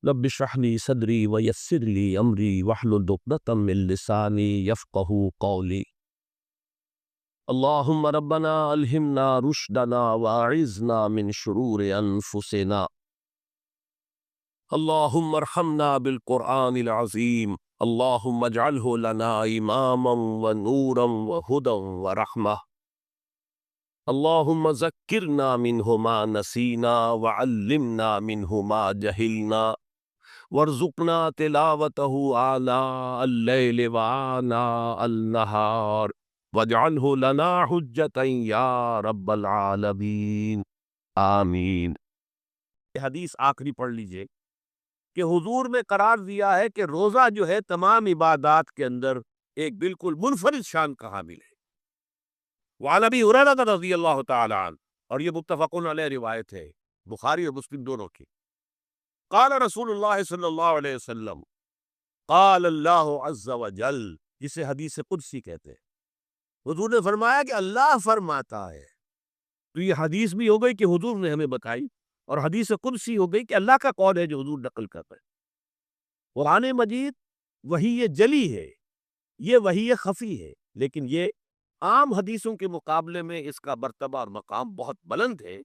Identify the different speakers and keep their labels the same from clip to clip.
Speaker 1: رب اشرح لي صدري ويسر لي امري واحلل عقدة من لساني يفقهوا قولي. اللهم ربنا الهمنا رشدنا واعذنا من شرور انفسنا. اللهم ارحمنا بالقرآن العظيم. اللهم اجعله لنا اماما ونورا وهدى ورحمة. اللهم ذكرنا منه ما نسينا وعلمنا منه ما جهلنا وارزقنا تلاوته آناء الليل وآناء النهار واجعله لنا حجة یا رب العالمین آمین۔ یہ حدیث آخری پڑھ لیجئے کہ حضور نے قرار دیا ہے کہ روزہ جو ہے تمام عبادات کے اندر ایک بالکل منفرد شان کا حامل ہے۔ وعن ابی ہریرہ رضی اللہ تعالی عنہ، اور یہ متفق علیہ روایت ہے، بخاری اور مسلم دونوں کی۔ قال رسول اللہ صلی اللہ علیہ وسلم، قال اللہ عز وجل، جسے حدیث قدسی کہتے ہیں۔ حضور نے فرمایا کہ اللہ فرماتا ہے۔ تو یہ حدیث بھی ہو گئی کہ حضور نے ہمیں بتائی، اور حدیث قدسی ہو گئی کہ اللہ کا قول ہے جو حضور نقل کر رہے ہیں۔ قرآن مجید وحی جلی ہے، یہ وحی خفی ہے، لیکن یہ عام حدیثوں کے مقابلے میں اس کا مرتبہ اور مقام بہت بلند ہے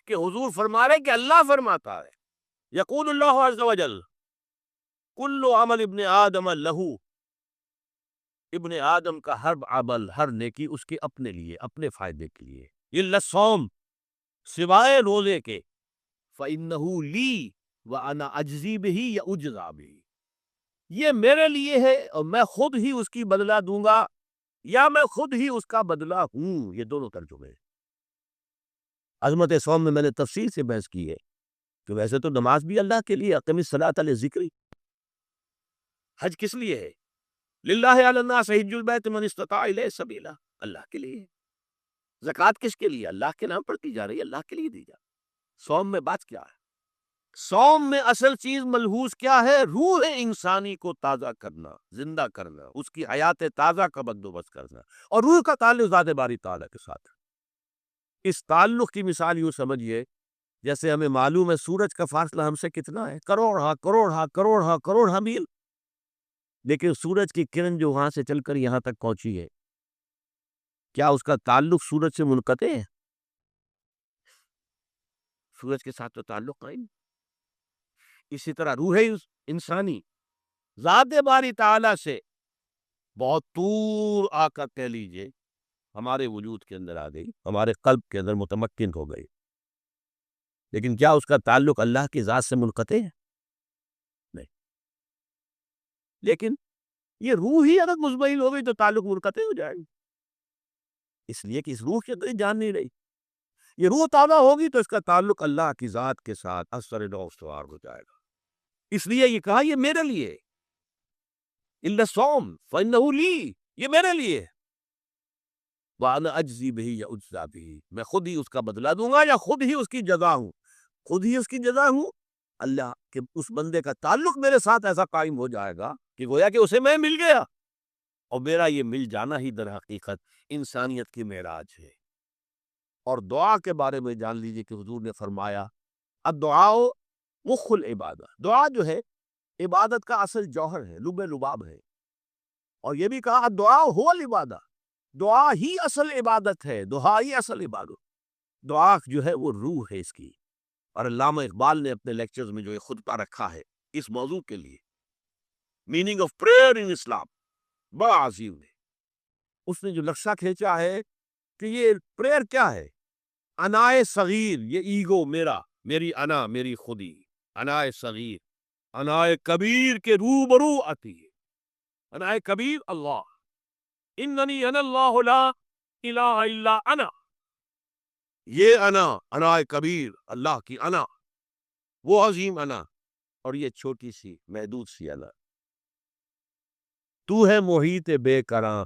Speaker 1: کہ حضور فرما رہے کہ اللہ فرماتا ہے۔ یقول اللہ عز وجل، کل عمل ابن آدم لہو، ابن آدم کا ہر عمل، ہر نیکی اس کے اپنے لیے، اپنے فائدے کے لیے، الا الصوم، سوائے روزے کے، فإنہ لی وأنا اجزی بہ یا اجزا بہ، یہ میرے لیے ہے اور میں خود ہی اس کی بدلہ دوں گا یا میں خود ہی اس کا بدلہ ہوں۔ یہ دونوں ترجمے ہیں۔ عظمت صوم میں میں نے تفصیل سے بحث کی ہے کہ ویسے تو نماز بھی اللہ کے لیے، اقم الصلاۃ لذکری۔ حج کس لیے ہے؟ للہ علی الناس حج البیت من استطاع الیہ سبیلا، اللہ کے لیے۔ زکوٰۃ کس کے لیے؟ اللہ کے نام پر دی جا رہی ہے، اللہ کے لیے دی جا رہی ہے۔ صوم میں بات کیا ہے؟ صوم میں اصل چیز ملحوظ کیا ہے؟ روح انسانی کو تازہ کرنا، زندہ کرنا، اس کی حیات تازہ کا بندوبست کرنا، اور روح کا تعلق ذات باری تعالیٰ کے ساتھ۔ اس تعلق کی مثال یوں سمجھیے جیسے ہمیں معلوم ہے سورج کا فاصلہ ہم سے کتنا ہے، کروڑ میل، لیکن سورج کی کرن جو وہاں سے چل کر یہاں تک پہنچی ہے، کیا اس کا تعلق سورج سے منقطع ہے؟ سورج کے ساتھ تو تعلق قائم۔ اسی طرح روح انسانی ذات باری تعالیٰ سے بہت دور آ کر کہہ لیجئے ہمارے وجود کے اندر آ گئی، ہمارے قلب کے اندر متمکن ہو گئی، لیکن کیا اس کا تعلق اللہ کی ذات سے منقطع ہے؟ نہیں۔ لیکن یہ روح ہی اگر مزمحل ہو گئی تو تعلق منقطع ہو جائے گا، اس لیے کہ اس روح کے اندر جان نہیں رہی۔ یہ روح تازہ ہوگی تو اس کا تعلق اللہ کی ذات کے ساتھ اثر نو استوار ہو جائے گا۔ اس لیے یہ کہا یہ میرے لیے، الا الصوم فإنہ لی، یہ میرے لیے، وأنا اجزی بہ یا اجزا بہ، میں خود ہی اس کا بدلہ دوں گا یا خود ہی اس کی جزا ہوں۔ خود ہی اس کی جزا ہوں، اللہ کہ اس بندے کا تعلق میرے ساتھ ایسا قائم ہو جائے گا کہ گویا کہ اسے میں مل گیا، اور میرا یہ مل جانا ہی در حقیقت انسانیت کی معراج ہے۔ اور دعا کے بارے میں جان لیجئے کہ حضور نے فرمایا الدعاء مخ العبادہ، دعا جو ہے عبادت کا اصل جوہر ہے، لب لباب ہے۔ اور یہ بھی کہا الدعاء هو العبادہ، دعا ہی اصل عبادت ہے، دعا ہی اصل عبادت۔ دعا جو ہے وہ روح ہے اس کی۔ اور علامہ اقبال نے اپنے لیکچرز میں جو یہ خطبہ رکھا ہے اس موضوع کے لیے، میننگ آف پریئر ان اسلام، بڑا عظیم ہے۔ اس نے جو نقشہ کھینچا ہے کہ یہ پریئر کیا ہے؟ انائے صغیر، یہ ایگو میرا، میری انا، میری خودی، انائے صغیر، انائے کبیر کے روبرو آتی ہے۔ انائے کبیر اللہ، اننی انا اللہ لا الہ الا انا، یہ انا، انائے کبیر، اللہ کی انا، وہ عظیم انا، اور یہ چھوٹی سی محدود سی انا۔ تو ہے محیط بے کراں،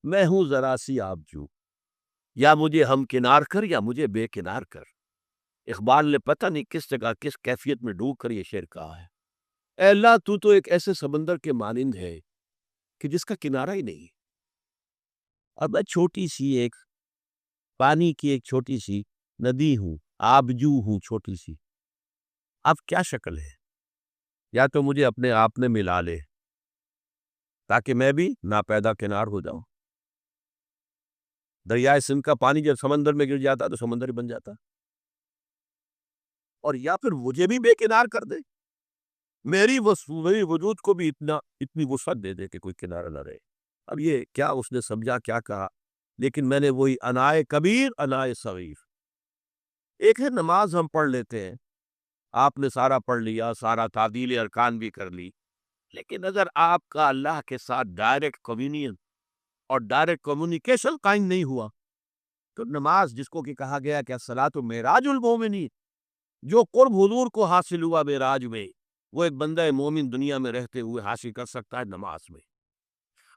Speaker 1: میں ہوں ذرا سی آبجو، یا مجھے ہم کنار کر یا مجھے بے کنار کر۔ اقبال نے پتہ نہیں کس جگہ کس کیفیت میں ڈوب کر یہ شعر کہا ہے۔ اے اللہ تو تو ایک ایسے سمندر کے مانند ہے کہ جس کا کنارہ ہی نہیں، اور میں چھوٹی سی ایک پانی کی ایک چھوٹی سی ندی ہوں، آبجو ہوں چھوٹی سی۔ اب کیا شکل ہے؟ یا تو مجھے اپنے آپ میں ملا لے تاکہ میں بھی ناپیدا کنار ہو جاؤں۔ دریائے سندھ کا پانی جب سمندر میں گر جاتا تو سمندر ہی بن جاتا، اور یا پھر مجھے بھی بے کنار کر دے، میری وجود کو بھی اتنی وسعت دے دے کہ کوئی کنارہ نہ رہے۔ اب یہ کیا اس نے سمجھا، کیا کہا، لیکن میں نے وہی انائے کبیر انائے صغیر۔ ایک ہے نماز ہم پڑھ لیتے ہیں، آپ نے سارا پڑھ لیا، سارا تعدیل ارکان بھی کر لی، لیکن اگر آپ کا اللہ کے ساتھ ڈائریکٹ کمیونین اور ڈائریکٹ کمیونیکیشن قائم نہیں ہوا تو نماز، جس کو کہ کہا گیا کہ الصلاۃ معراج المومنین، جو قرب حضور کو حاصل ہوا معراج میں، وہ ایک بندہ مومن دنیا میں رہتے ہوئے حاصل کر سکتا ہے نماز میں،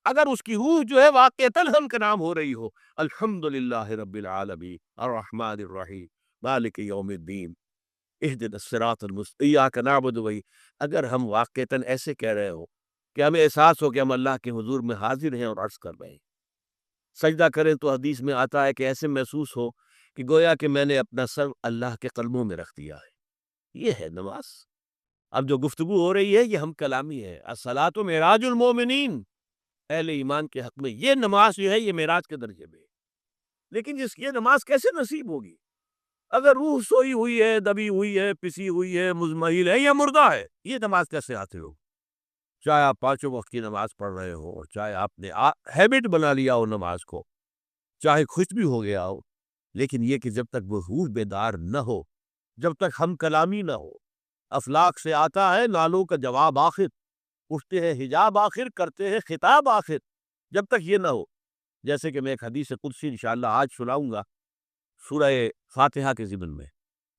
Speaker 1: اگر اس کی روح جو ہے واقعتاً ہم کا نام ہو رہی ہو الحمدللہ رب العالمین الرحمن الرحیم مالک یوم الدین اہدنا الصراط المستقیم ایاک نعبد و اگر ہم واقعتاً ایسے کہہ رہے ہو کہ ہمیں احساس ہو کہ ہم اللہ کے حضور میں حاضر ہیں اور عرض کر رہے ہیں، سجدہ کریں تو حدیث میں آتا ہے کہ ایسے محسوس ہو کہ گویا کہ میں نے اپنا سر اللہ کے قدموں میں رکھ دیا ہے، یہ ہے نماز۔ اب جو گفتگو ہو رہی ہے یہ ہم کلامی ہے، الصلاۃ معراج المومنین، اہل ایمان کے حق میں یہ نماز جو ہے یہ معراج کے درجے میں ہے، لیکن یہ نماز کیسے نصیب ہوگی اگر روح سوئی ہوئی ہے، دبی ہوئی ہے، پسی ہوئی ہے، مزمحل ہے یا مردہ ہے؟ یہ نماز کیسے حاصل ہو؟ چاہے آپ پانچوں وقت کی نماز پڑھ رہے ہو، چاہے آپ نے ہیبٹ بنا لیا ہو نماز کو، چاہے خوش بھی ہو گیا ہو، لیکن یہ کہ جب تک وہ روح بیدار نہ ہو، جب تک ہم کلامی نہ ہو، افلاک سے آتا ہے نالوں کا جواب آخر، اٹھتے ہیں حجاب آخر، کرتے ہیں خطاب آخر، جب تک یہ نہ ہو، جیسے کہ میں ایک حدیث قدسی انشاءاللہ آج سناؤں گا سورہ فاتحہ کے ضمن میں،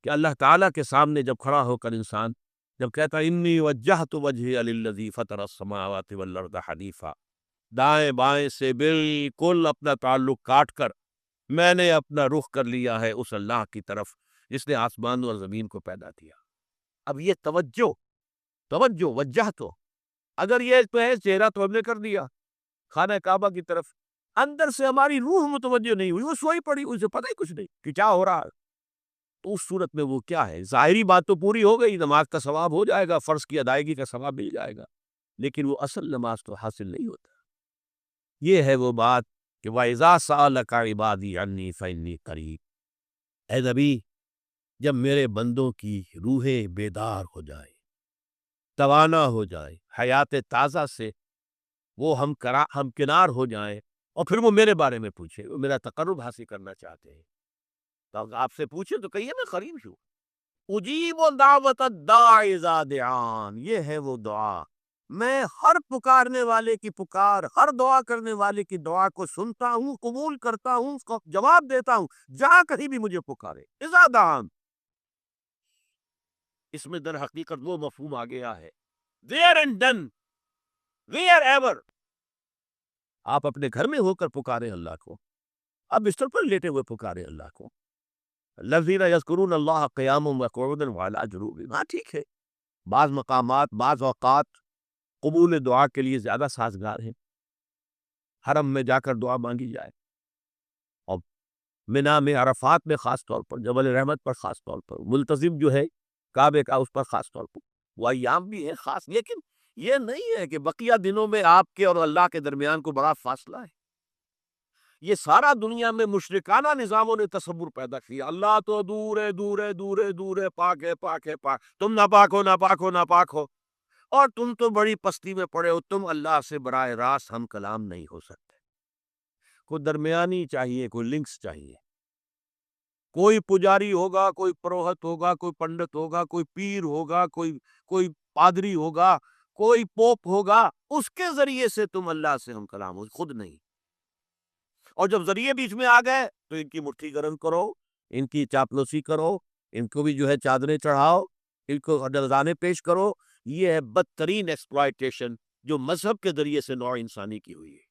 Speaker 1: کہ اللہ تعالیٰ کے سامنے جب کھڑا ہو کر انسان جب کہتا ہے انی وجہت وجہی للذی فطر السماوات والارض حنیفا، دائیں بائیں سے بالکل اپنا تعلق کاٹ کر میں نے اپنا رخ کر لیا ہے اس اللہ کی طرف جس نے آسمان اور زمین کو پیدا کیا۔ اب یہ توجہ وجہ تو اگر یہ تو ہے چہرہ تو ہم نے کر دیا خانہ کعبہ کی طرف، اندر سے ہماری روح متوجہ نہیں ہوئی، وہ سوئی پڑی، اسے پتہ ہی کچھ نہیں کہ کیا ہو رہا ہے، تو اس صورت میں وہ کیا ہے؟ ظاہری بات تو پوری ہو گئی، نماز کا ثواب ہو جائے گا، فرض کی ادائیگی کا ثواب مل جائے گا، لیکن وہ اصل نماز تو حاصل نہیں ہوتا۔ یہ ہے وہ بات کہ وَإِذَا سَأَلَكَ عِبَادِي عَنِّي فَإِنِّي قَرِيبٌ، اے نبی جب میرے بندوں کی روحیں بیدار ہو جائیں، توانا ہو جائیں، حیات تازہ سے وہ ہم کنار ہو جائیں، اور پھر وہ میرے بارے میں پوچھے، وہ میرا تقرب حاصل کرنا چاہتے ہیں، تو اگر آپ سے پوچھے تو کہیے میں قریب ہوں، اجیب دعوت الداع اذا دعان، یہ ہے وہ دعا، میں ہر پکارنے والے کی پکار، ہر دعا کرنے والے کی دعا کو سنتا ہوں، قبول کرتا ہوں، اس کو جواب دیتا ہوں جہاں کہیں بھی مجھے پکارے، اذا دعان، اس میں در حقیقت وہ مفہوم آ گیا ہے there and done wherever، آپ اپنے گھر میں ہو کر پکارے اللہ کو، آپ بستر پر لیٹے ہوئے پکارے اللہ کو، الذین یذکرون اللہ قیاما وقعودا وعلی جنوبہم، ہاں ٹھیک ہے، بعض مقامات بعض اوقات قبول دعا کے لیے زیادہ سازگار ہیں، حرم میں جا کر دعا مانگی جائے، اور منی میں، عرفات میں خاص طور پر، جبل رحمت پر خاص طور پر، ملتزم جو ہے کعبے کا اس پر خاص طور پر، وہ ایام بھی ہے خاص، لیکن یہ نہیں ہے کہ بقیہ دنوں میں آپ کے اور اللہ کے درمیان کو بڑا فاصلہ ہے، یہ سارا دنیا میں مشرکانہ نظاموں نے تصور پیدا کیا، اللہ تو دور ہے، دور ہے، دور ہے، دور ہے، پاک ہے، پاک ہے، پاک، تم ناپاک ہو، ناپاک ہو، ناپاک ہو، اور تم تو بڑی پستی میں پڑے ہو، تم اللہ سے براہ راست ہم کلام نہیں ہو سکتے، کوئی درمیانی چاہیے، کوئی لنکس چاہیے، کوئی پجاری ہوگا، کوئی پروہت ہوگا، کوئی پنڈت ہوگا، کوئی پیر ہوگا، کوئی پادری ہوگا، کوئی پوپ ہوگا، اس کے ذریعے سے تم اللہ سے ہم کلام ہو، خود نہیں، اور جب ذریعے بیچ میں آ گئے تو ان کی مٹھی گرم کرو، ان کی چاپلوسی کرو، ان کو بھی جو ہے چادریں چڑھاؤ، ان کو نذرانے پیش کرو، یہ ہے بدترین ایکسپلائٹیشن جو مذہب کے ذریعے سے نوع انسانی کی ہوئی ہے۔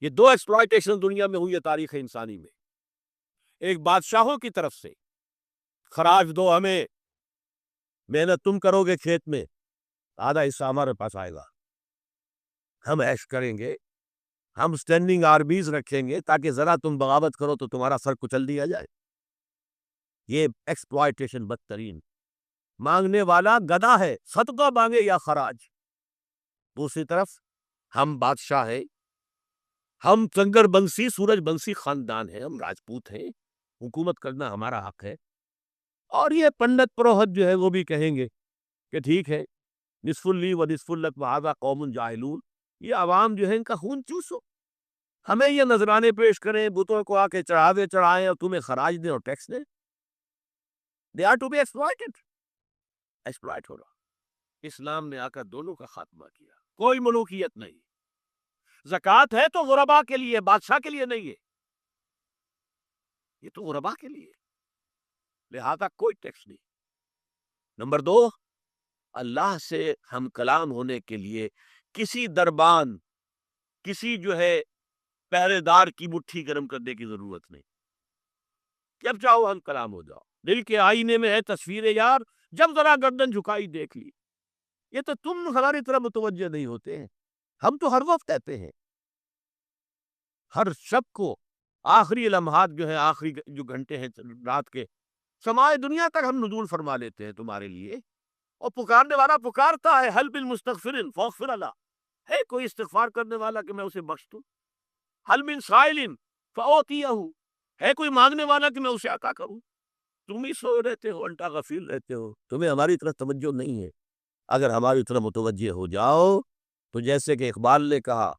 Speaker 1: یہ دو ایکسپلائٹیشن دنیا میں ہوئی ہے تاریخ انسانی میں، ایک بادشاہوں کی طرف سے خراج دو ہمیں، محنت تم کرو گے کھیت میں، آدھا حصہ ہمارے پاس آئے گا، ہم عیش کریں گے، ہم سٹینڈنگ آرمیز رکھیں گے تاکہ ذرا تم بغاوت کرو تو تمہارا سر کچل دیا جائے، یہ ایکسپلائٹیشن بدترین، مانگنے والا گدھا ہے، صدقہ مانگے یا خراج۔ دوسری طرف ہم بادشاہ ہیں، ہم کنگر بنسی سورج بنسی خاندان ہیں، ہم راجپوت ہیں، حکومت کرنا ہمارا حق ہے۔ اور یہ پنڈت پروہت جو ہے وہ بھی کہیں گے کہ ٹھیک ہے، نصف لی و نصف لک وہذا قوم جاہلون، یہ عوام جو ہے ان کا خون چوسو، ہمیں یہ نذرانے پیش کریں، بتوں کو آ کے چڑھاوے چڑھائیں اور تمہیں خراج دیں اور ٹیکس دیں۔ They are to be exploited, exploit ہو رہا۔ اسلام نے آ کر دونوں کا خاتمہ کیا، کوئی ملوکیت نہیں۔ زکوٰۃ ہے تو غربا کے لیے، بادشاہ کے لیے نہیں ہے، یہ تو غربا کے لیے، لہذا کوئی ٹیکس نہیں۔ نمبر دو، اللہ سے ہم کلام ہونے کے لیے کسی دربان، کسی جو ہے پہرے دار کی مٹھی گرم کرنے کی ضرورت نہیں، جب چاہو ہم کلام ہو جاؤ۔ دل کے آئینے میں ہے تصویر یار، جب ذرا گردن جھکائی دیکھ لی۔ یہ تو تم ہماری طرح متوجہ نہیں ہوتے ہیں، ہم تو ہر وقت کہتے ہیں، ہر شب کو آخری لمحات جو ہے، آخری جو گھنٹے ہیں رات کے، سمائے دنیا تک ہم نزول فرما لیتے ہیں تمہارے لیے، اور پکارنے والا پکارتا ہے، حل من مستغفر فاغفر اللہ، ہے کوئی استغفار کرنے والا کہ میں اسے بخش دوں؟ حل من سائل فاعطیہ، ہے کوئی مانگنے والا کہ میں اسے عطا کروں؟ تم ہی سو رہتے ہو، انٹا غفیل رہتے ہو، تمہیں ہماری طرف توجہ نہیں ہے۔ اگر ہماری طرف متوجہ ہو جاؤ تو جیسے کہ اقبال نے کہا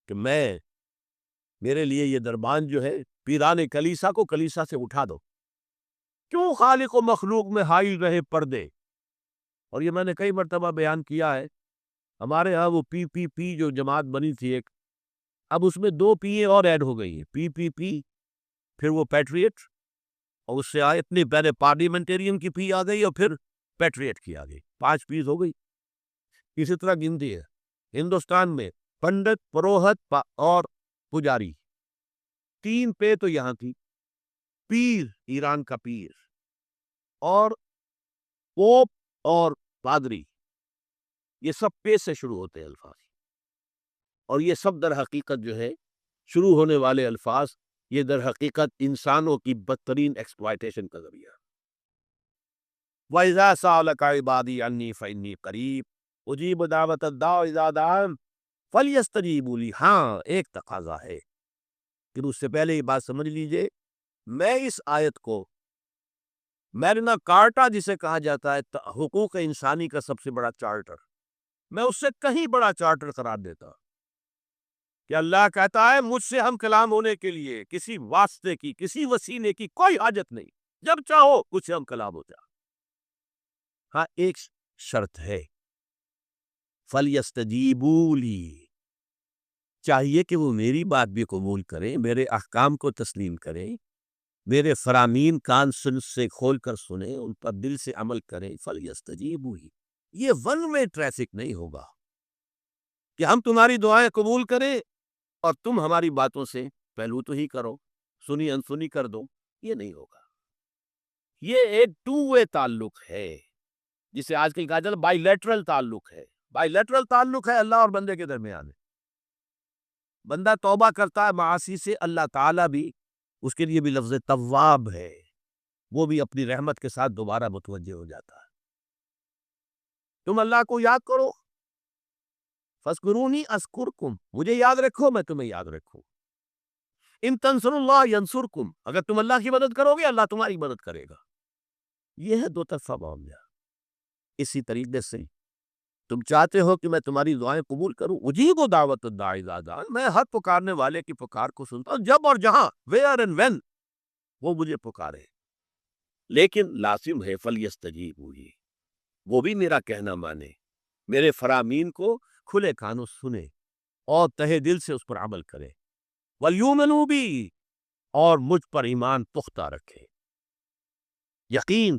Speaker 1: کہ میرے لیے یہ دربان جو ہے، پیران کلیسا کو کلیسا سے اٹھا دو، کیوں خالق و مخلوق میں حائل رہے پردے۔ اور یہ میں نے کئی مرتبہ بیان کیا ہے، ہمارے ہاں وہ پی پی پی جو جماعت بنی تھی ایک، اب اس میں 2 پی اور ایڈ ہو گئی ہیں، پی پی پی، پھر وہ پیٹریٹ، اور اس سے آئے اتنی پہلے پارلیمنٹیرین کی پی آ گئی اور پھر پیٹریٹ کی آ گئی، 5 پیز ہو گئی۔ اسی طرح گنتی ہے ہندوستان میں، پنڈت، پروہت اور پجاری، 3 پے تو یہاں تھی، پیر ایران کا پیر، اور پوپ اور پادری، یہ سب پے سے شروع ہوتے ہیں الفاظ، اور یہ سب در حقیقت جو ہے شروع ہونے والے الفاظ، یہ در حقیقت انسانوں کی بدترین ایکسپلائٹیشن کا ذریعہ۔ وَإِذَا سَأَلَكَ عِبَادِي عَنِّي فَإِنِّي قَرِيبٌ أُجِيبُ دَعْوَةَ الدَّاعِ إِذَا دَعَانِ فَلْيَسْتَجِیبُوا لِی۔ ہاں، ایک تقاضا ہے، پھر اس سے پہلے یہ بات سمجھ لیجئے، میں اس آیت کو میگنا کارٹا جسے کہا جاتا ہے حقوق انسانی کا سب سے بڑا چارٹر، میں اس سے کہیں بڑا چارٹر قرار دیتا کہ اللہ کہتا ہے مجھ سے ہم کلام ہونے کے لیے کسی واسطے کی، کسی وسیلے کی کوئی حاجت نہیں، جب چاہو مجھ سے ہم کلام ہو جا۔ ہاں، ایک شرط ہے، فَلْيَسْتَجِیبُوا لِی، چاہیے کہ وہ میری بات بھی قبول کریں، میرے احکام کو تسلیم کریں، میرے فرامین کان سے کھول کر سنیں، ان پر دل سے عمل کریں۔ فَلْيَسْتَجِیبُوا لِی، یہ ون وے ٹریفک نہیں ہوگا کہ ہم تمہاری دعائیں قبول کریں اور تم ہماری باتوں سے پہلو تو ہی کرو، سنی انسنی کر دو، یہ نہیں ہوگا۔ یہ ایک 2 وے تعلق ہے، جسے آج کل کہا جاتا ہے بائی لیٹرل تعلق ہے۔ بائی لیٹرل تعلق ہے اللہ اور بندے کے درمیان ہے، بندہ توبہ کرتا ہے معاصی سے، اللہ تعالیٰ بھی اس کے لیے بھی لفظ تواب ہے، وہ بھی اپنی رحمت کے ساتھ دوبارہ متوجہ ہو جاتا ہے۔ تم اللہ کو یاد کرو، فَاذْکُرُونِی اذْکُرْکُم، مجھے یاد رکھو میں تمہیں یاد رکھوں۔ ان تنصروا اللہ ینصرکم، اگر تم اللہ کی مدد کرو گے اللہ تمہاری مدد کرے گا۔ یہ ہے 2 طرفہ معاملہ۔ اسی طریقے سے تم چاہتے ہو کہ میں تمہاری دعائیں قبول کروں، اجیب دعوت الداعی اذا دعان، میں ہر پکارنے والے کی پکار کو سنتا ہوں، جب اور جہاں، ویئر اینڈ وین وہ مجھے پکارے، لیکن لازم ہے فَلْيَسْتَجِیبُوا لِی، وہ بھی میرا کہنا مانے، میرے فرامین کو کھلے کانوں سنے اور تہہ دل سے اس پر عمل کرے، وَلْیُؤْمِنُوا بِی، اور مجھ پر ایمان پختہ رکھے، یقین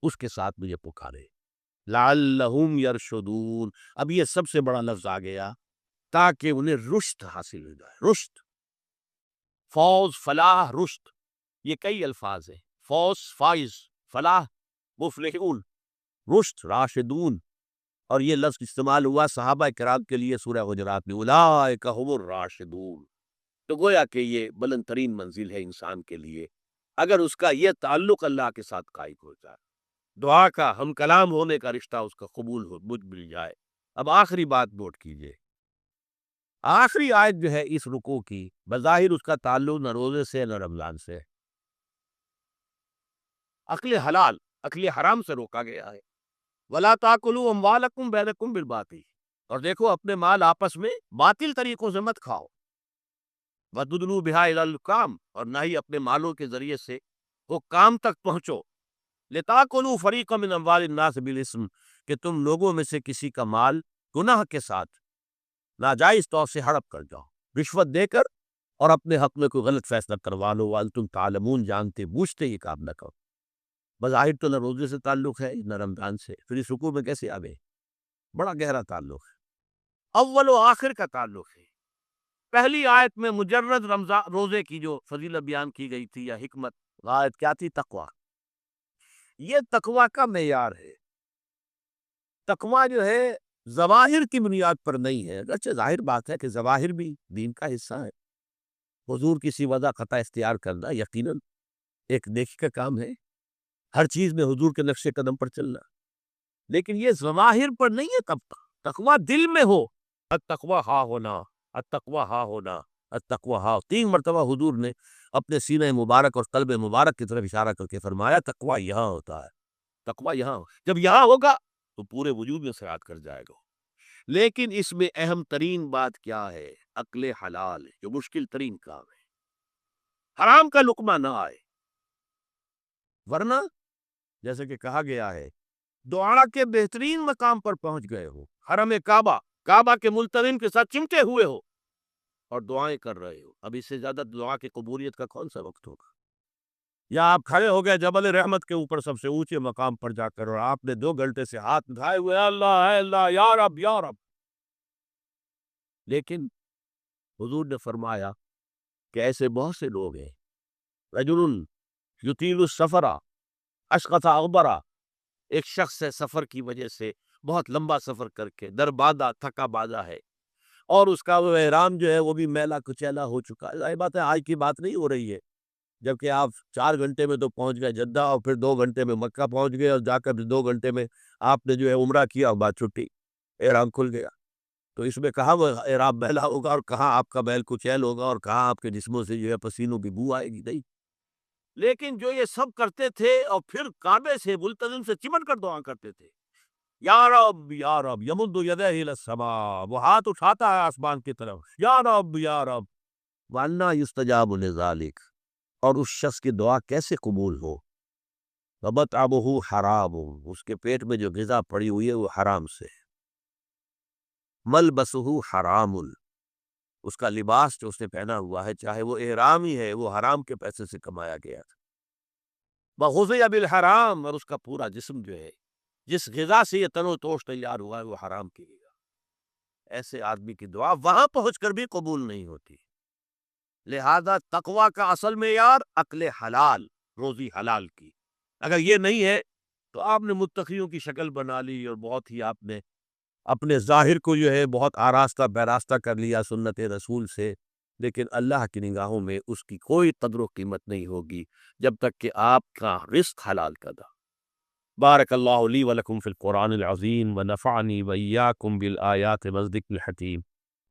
Speaker 1: اس کے ساتھ مجھے پکارے۔ لعلہم یرشدون، اب یہ سب سے بڑا لفظ آ گیا، تاکہ انہیں رشد حاصل ہو جائے۔ رشد، فوز، فلاح، رشد، یہ کئی الفاظ ہیں، فوز فائز، فلاح مفلحون، رشد راشدون، اور یہ لفظ استعمال ہوا صحابہ کرام کے لیے سورہ حجرات میں، اولئک ھم الراشدون، تو گویا کہ یہ بلند ترین منزل ہے انسان کے لیے، اگر اس کا یہ تعلق اللہ کے ساتھ قائم ہو جائے۔ دعا کا ہم کلام ہونے کا رشتہ اس کا قبول ہو مل جائے۔ اب آخری بات نوٹ کیجئے، آخری آیت جو ہے اس رکوع کی، بظاہر اس کا تعلق نہ روزے سے نہ رمضان سے، اکل حلال، اکل حرام سے روکا گیا ہے۔ وَلَا تَأْكُلُوا أَمْوَالَكُمْ بَيْنَكُمْ بِالْبَاطِلِ، اور دیکھو اپنے مال آپس میں باطل طریقوں سے مت کھاؤ۔ وَتُدْلُوا بِهَا إِلَى الْحُكَامِ، اور نہ ہی اپنے مالوں کے ذریعے سے وہ کام تک پہنچو۔ لِتَأْكُلُوا فَرِيقًا مِّنْ أَمْوَالِ النَّاسِ بِالْإِثْمِ، کہ تم لوگوں میں سے کسی کا مال گناہ کے ساتھ ناجائز طور سے ہڑپ کر جاؤ، رشوت دے کر، اور اپنے حق میں کوئی غلط فیصلہ کروا لو، وَأَنْتُمْ تَعْلَمُونَ، جانتے بوجھتے یہ کام نہ کرو۔ بظاہر تو نہ روزے سے تعلق ہے نہ رمضان سے، پھر اس رکوع میں کیسے آ گئے؟ بڑا گہرا تعلق ہے، اول و آخر کا تعلق ہے۔ پہلی آیت میں مجرد رمضان روزے کی جو فضیلت بیان کی گئی تھی یا حکمت، آیت کیا تھی؟ تقویٰ۔ یہ تقویٰ کا معیار ہے۔ تقویٰ جو ہے ظواہر کی بنیاد پر نہیں ہے، اگرچہ ظاہر بات ہے کہ ظواہر بھی دین کا حصہ ہے۔ حضور کسی وضع خطا اختیار کرنا یقیناً ایک نیکی کا کام ہے، ہر چیز میں حضور کے نقش قدم پر چلنا، لیکن یہ ظواہر پر نہیں ہے۔ تب تک تقویٰ دل میں ہو، التقویٰ ہا ہونا، التقویٰ ہا ہونا، التقویٰ ہا، 3 مرتبہ حضور نے اپنے سینہ مبارک اور قلب مبارک کی طرف اشارہ کر کے فرمایا تقویٰ یہاں ہوتا ہے، تقویٰ یہاں ہو۔ جب یہاں ہوگا تو پورے وجود میں سرایت کر جائے گا۔ لیکن اس میں اہم ترین بات کیا ہے؟ عقل حلال، جو مشکل ترین کام ہے، حرام کا لقمہ نہ آئے، ورنہ جیسے کہ کہا گیا ہے دعا کے بہترین مقام پر پہنچ گئے ہو، حرم کعبہ، کعبہ کے ملتزم کے ساتھ چمٹے ہوئے ہو اور دعائیں کر رہے ہو، اب اس سے زیادہ دعا کی قبولیت کا کون سا وقت ہوگا؟ یا آپ کھڑے ہو گئے جبل رحمت کے اوپر سب سے اونچے مقام پر جا کر، اور آپ نے 2 گھنٹے سے ہاتھ اٹھائے ہوئے اللہ ہے اللہ یا رب یا رب، لیکن حضور نے فرمایا کہ ایسے بہت سے لوگ ہیں، رجل یطیل السفر اشقص اغبرا، ایک شخص ہے سفر کی وجہ سے بہت لمبا سفر کر کے دربادہ تھکا بادا ہے، اور اس کا وہ احرام جو ہے وہ بھی میلا کچیلا ہو چکا ہے۔ ظاہر بات ہے آج کی بات نہیں ہو رہی ہے، جبکہ آپ 4 گھنٹے میں تو پہنچ گئے جدہ، اور پھر 2 گھنٹے میں مکہ پہنچ گئے، اور جا کر 2 گھنٹے میں آپ نے جو ہے عمرہ کیا اور بات چھٹی، احرام کھل گیا۔ تو اس میں کہاں وہ احرام میلا ہوگا، اور کہاں آپ کا میل کچیل ہوگا، اور کہاں آپ کے جسموں سے جو ہے پسینوں کی بو آئے گی؟ نہیں۔ لیکن جو یہ سب کرتے تھے اور پھر کعبے سے ملتزم سے چمٹ کر دعا کرتے تھے، یا رب یمد یدہ الی السماء، وہ ہاتھ اٹھاتا ہے آسمان کی طرف، یا رب وَأَنَّىٰ يُسْتَجَابُ لِذَٰلِكَ، اور اس شخص کی دعا کیسے قبول ہو؟ وَمَطْعَمُهُ حَرَامٌ، اس کے پیٹ میں جو غذا پڑی ہوئی ہے وہ حرام سے، مَلْبَسُهُ حَرَامٌ، اس کا لباس جو اس نے پہنا ہوا ہے چاہے وہ احرام ہی ہے وہ حرام کے پیسے سے کمایا گیا تھا، وَغُذِيَ بِالْحَرَام، اور اس کا پورا جسم جو ہے جس غذا سے یہ تن و توش تیار ہوا ہے وہ حرام کی غذا، ایسے آدمی کی دعا وہاں پہنچ کر بھی قبول نہیں ہوتی۔ لہذا تقویٰ کا اصل معیار عقل حلال، روزی حلال کی، اگر یہ نہیں ہے تو آپ نے متقیوں کی شکل بنا لی، اور بہت ہی آپ نے اپنے ظاہر کو جو ہے بہت آراستہ بیراستہ کر لیا سنت رسول سے، لیکن اللہ کی نگاہوں میں اس کی کوئی قدر و قیمت نہیں ہوگی جب تک کہ آپ کا رزق حلال کا تھا۔ بارک اللہ لی ولکم فی القرآن العظیم ونفعنی وإیاکم بالآیات والذکر الحکیم۔